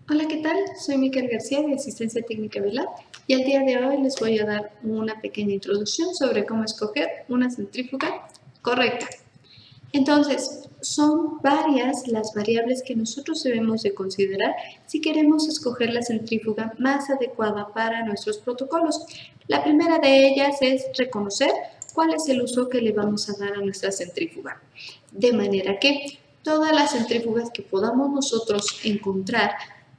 Hola, ¿qué tal? Soy Miquel García de Asistencia Técnica Velar y el día de hoy les voy a dar una pequeña introducción sobre cómo escoger una centrífuga correcta. Entonces, son varias las variables que nosotros debemos de considerar si queremos escoger la centrífuga más adecuada para nuestros protocolos. La primera de ellas es reconocer cuál es el uso que le vamos a dar a nuestra centrífuga. De manera que todas las centrífugas que podamos nosotros encontrar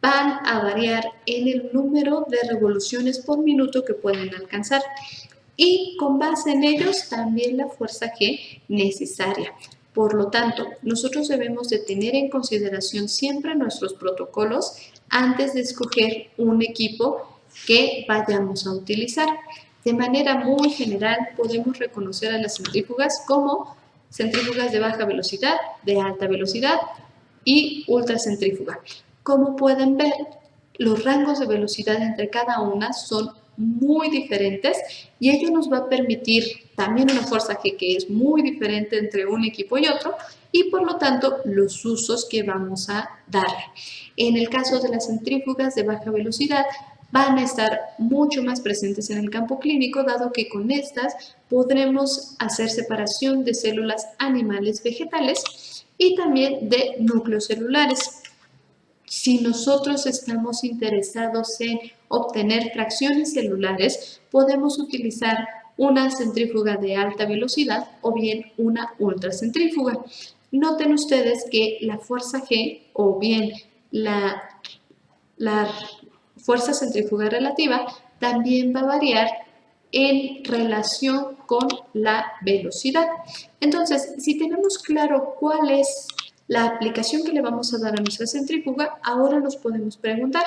van a variar en el número de revoluciones por minuto que pueden alcanzar y con base en ellos también la fuerza G necesaria. Por lo tanto, nosotros debemos de tener en consideración siempre nuestros protocolos antes de escoger un equipo que vayamos a utilizar. De manera muy general, podemos reconocer a las centrífugas como centrífugas de baja velocidad, de alta velocidad y ultracentrífuga. Como pueden ver, los rangos de velocidad entre cada una son muy diferentes y ello nos va a permitir también una fuerza G que es muy diferente entre un equipo y otro y por lo tanto los usos que vamos a darle. En el caso de las centrífugas de baja velocidad van a estar mucho más presentes en el campo clínico, dado que con estas podremos hacer separación de células animales vegetales y también de núcleos celulares. Si nosotros estamos interesados en obtener fracciones celulares, podemos utilizar una centrífuga de alta velocidad o bien una ultracentrífuga. Noten ustedes que la fuerza G o bien la fuerza centrífuga relativa también va a variar en relación con la velocidad. Entonces, si tenemos claro cuál es la aplicación que le vamos a dar a nuestra centrífuga, ahora nos podemos preguntar,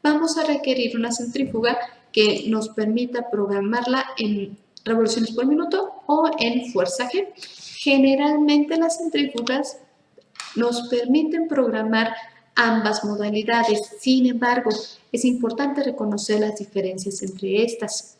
¿vamos a requerir una centrífuga que nos permita programarla en revoluciones por minuto o en fuerza G? Generalmente las centrífugas nos permiten programar ambas modalidades. Sin embargo, es importante reconocer las diferencias entre estas.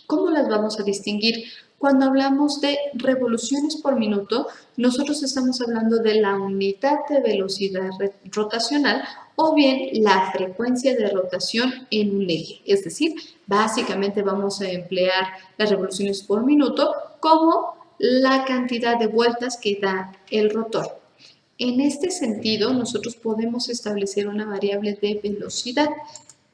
¿Cómo las vamos a distinguir? Cuando hablamos de revoluciones por minuto, nosotros estamos hablando de la unidad de velocidad rotacional o bien la frecuencia de rotación en un eje. Es decir, básicamente vamos a emplear las revoluciones por minuto como la cantidad de vueltas que da el rotor. En este sentido, nosotros podemos establecer una variable de velocidad.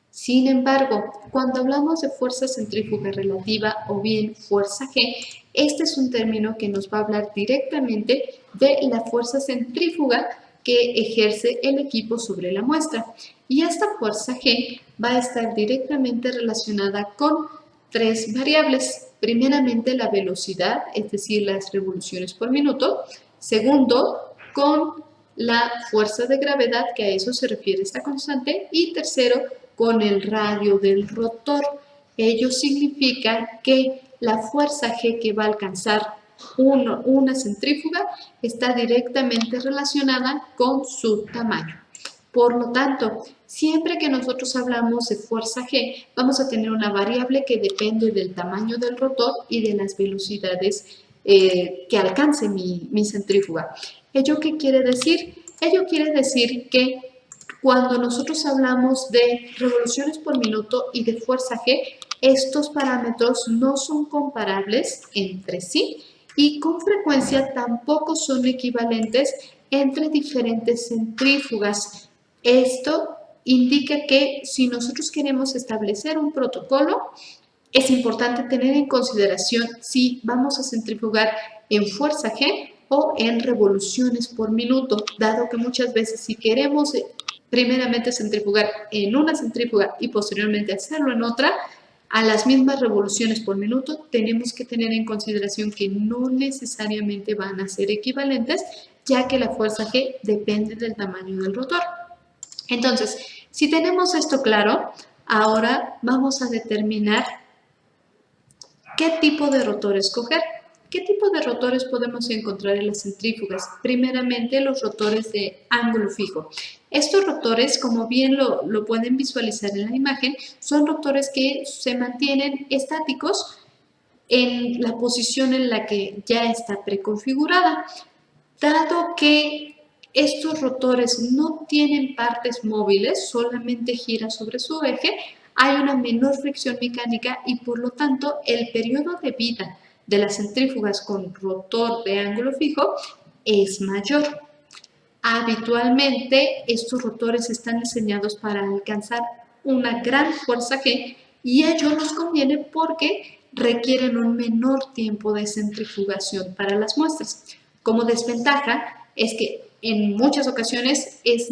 Sin embargo, cuando hablamos de fuerza centrífuga relativa o bien fuerza G, este es un término que nos va a hablar directamente de la fuerza centrífuga que ejerce el equipo sobre la muestra. Y esta fuerza G va a estar directamente relacionada con tres variables. Primeramente, la velocidad, es decir, las revoluciones por minuto. Segundo, con la fuerza de gravedad, que a eso se refiere esta constante. Y tercero, con el radio del rotor. Ello significa que la fuerza G que va a alcanzar una centrífuga está directamente relacionada con su tamaño. Por lo tanto, siempre que nosotros hablamos de fuerza G, vamos a tener una variable que depende del tamaño del rotor y de las velocidades que alcance mi centrífuga. ¿Ello qué quiere decir? Ello quiere decir que cuando nosotros hablamos de revoluciones por minuto y de fuerza G, estos parámetros no son comparables entre sí y con frecuencia tampoco son equivalentes entre diferentes centrífugas. Esto indica que si nosotros queremos establecer un protocolo, es importante tener en consideración si vamos a centrifugar en fuerza G o en revoluciones por minuto, dado que muchas veces si queremos primeramente centrifugar en una centrífuga y posteriormente hacerlo en otra, a las mismas revoluciones por minuto tenemos que tener en consideración que no necesariamente van a ser equivalentes, ya que la fuerza G depende del tamaño del rotor. Entonces, si tenemos esto claro, ahora vamos a determinar ¿qué tipo de rotor escoger? ¿Qué tipo de rotores podemos encontrar en las centrífugas? Primeramente, los rotores de ángulo fijo. Estos rotores, como bien lo pueden visualizar en la imagen, son rotores que se mantienen estáticos en la posición en la que ya está preconfigurada. Dado que estos rotores no tienen partes móviles, solamente gira sobre su eje, hay una menor fricción mecánica y por lo tanto el periodo de vida de las centrífugas con rotor de ángulo fijo es mayor. Habitualmente estos rotores están diseñados para alcanzar una gran fuerza G y ello nos conviene porque requieren un menor tiempo de centrifugación para las muestras. Como desventaja es que en muchas ocasiones es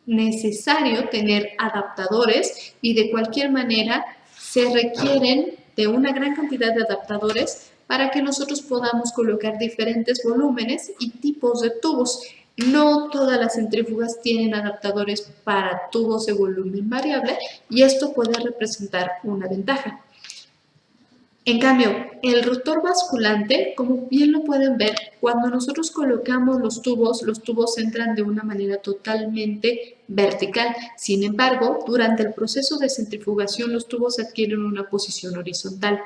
necesario tener adaptadores y de cualquier manera se requieren de una gran cantidad de adaptadores para que nosotros podamos colocar diferentes volúmenes y tipos de tubos. No todas las centrífugas tienen adaptadores para tubos de volumen variable y esto puede representar una ventaja. En cambio, el rotor basculante, como bien lo pueden ver, cuando nosotros colocamos los tubos entran de una manera totalmente vertical. Sin embargo, durante el proceso de centrifugación, los tubos adquieren una posición horizontal.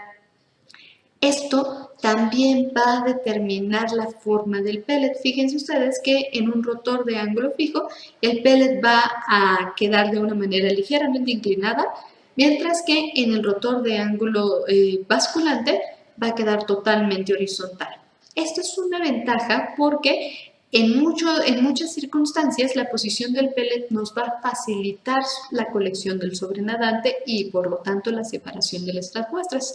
Esto también va a determinar la forma del pellet. Fíjense ustedes que en un rotor de ángulo fijo, el pellet va a quedar de una manera ligeramente inclinada, mientras que en el rotor de ángulo basculante va a quedar totalmente horizontal. Esto es una ventaja porque en muchas circunstancias la posición del pellet nos va a facilitar la colección del sobrenadante y por lo tanto la separación de las muestras.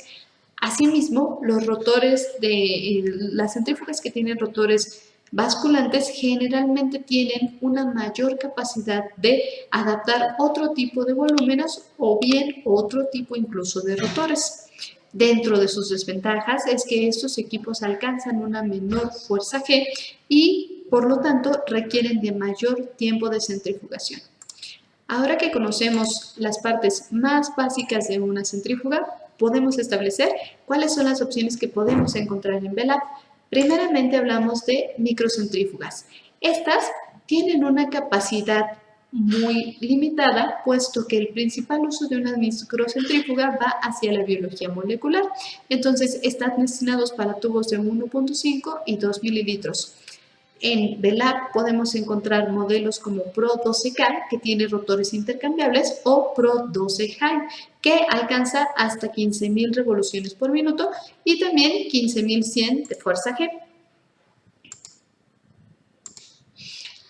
Asimismo, los rotores de las centrífugas que tienen rotores basculantes generalmente tienen una mayor capacidad de adaptar otro tipo de volúmenes o bien otro tipo incluso de rotores. Dentro de sus desventajas es que estos equipos alcanzan una menor fuerza G y por lo tanto requieren de mayor tiempo de centrifugación. Ahora que conocemos las partes más básicas de una centrífuga, podemos establecer cuáles son las opciones que podemos encontrar en Belab. Primeramente hablamos de microcentrífugas. Estas tienen una capacidad muy limitada, puesto que el principal uso de una microcentrífuga va hacia la biología molecular. Entonces, están destinados para tubos de 1.5 y 2 mililitros. En Belab podemos encontrar modelos como Pro 12K, que tiene rotores intercambiables, o Pro 12 High, que alcanza hasta 15.000 revoluciones por minuto y también 15.100 de fuerza G.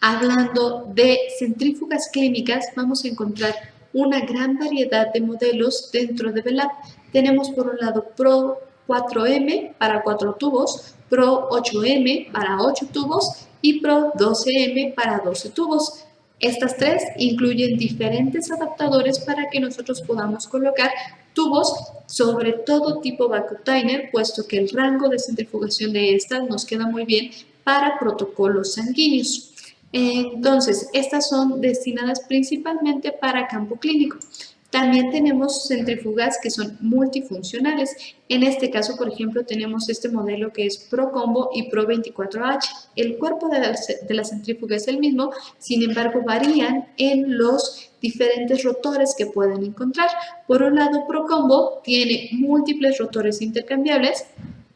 Hablando de centrífugas clínicas, vamos a encontrar una gran variedad de modelos dentro de Belab. Tenemos por un lado Pro 4M para 4 tubos, Pro 8M para 8 tubos y Pro 12M para 12 tubos. Estas tres incluyen diferentes adaptadores para que nosotros podamos colocar tubos sobre todo tipo vacuum-tiner, puesto que el rango de centrifugación de estas nos queda muy bien para protocolos sanguíneos. Entonces, estas son destinadas principalmente para campo clínico. También tenemos centrífugas que son multifuncionales. En este caso, por ejemplo, tenemos este modelo que es ProCombo y Pro24H. El cuerpo de la centrífuga es el mismo, sin embargo, varían en los diferentes rotores que pueden encontrar. Por un lado, ProCombo tiene múltiples rotores intercambiables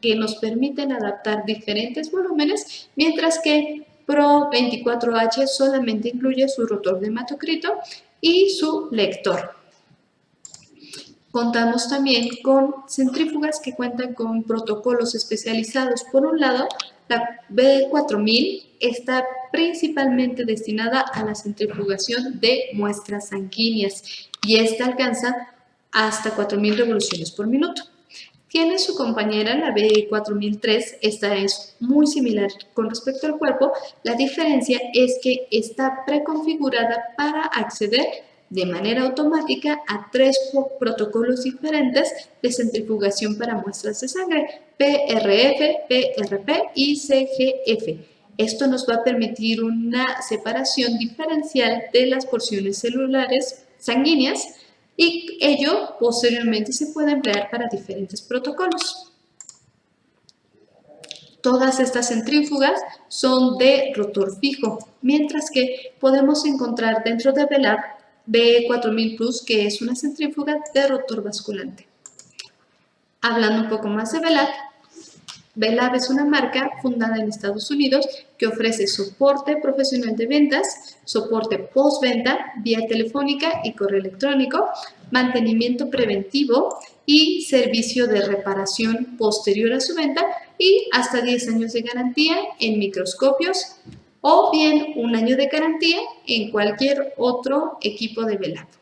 que nos permiten adaptar diferentes volúmenes, mientras que Pro24H solamente incluye su rotor de hematocrito y su lector. Contamos también con centrífugas que cuentan con protocolos especializados. Por un lado, la B4000 está principalmente destinada a la centrifugación de muestras sanguíneas y esta alcanza hasta 4.000 revoluciones por minuto. Tiene su compañera, la B4003, esta es muy similar con respecto al cuerpo, la diferencia es que está preconfigurada para acceder de manera automática a 3 protocolos diferentes de centrifugación para muestras de sangre, PRF, PRP y CGF. Esto nos va a permitir una separación diferencial de las porciones celulares sanguíneas y ello posteriormente se puede emplear para diferentes protocolos. Todas estas centrífugas son de rotor fijo, mientras que podemos encontrar dentro de Belab B4000 Plus, que es una centrífuga de rotor basculante. Hablando un poco más de Belab, Velab es una marca fundada en Estados Unidos que ofrece soporte profesional de ventas, soporte postventa, vía telefónica y correo electrónico, mantenimiento preventivo y servicio de reparación posterior a su venta y hasta 10 años de garantía en microscopios o bien un año de garantía en cualquier otro equipo de Velab.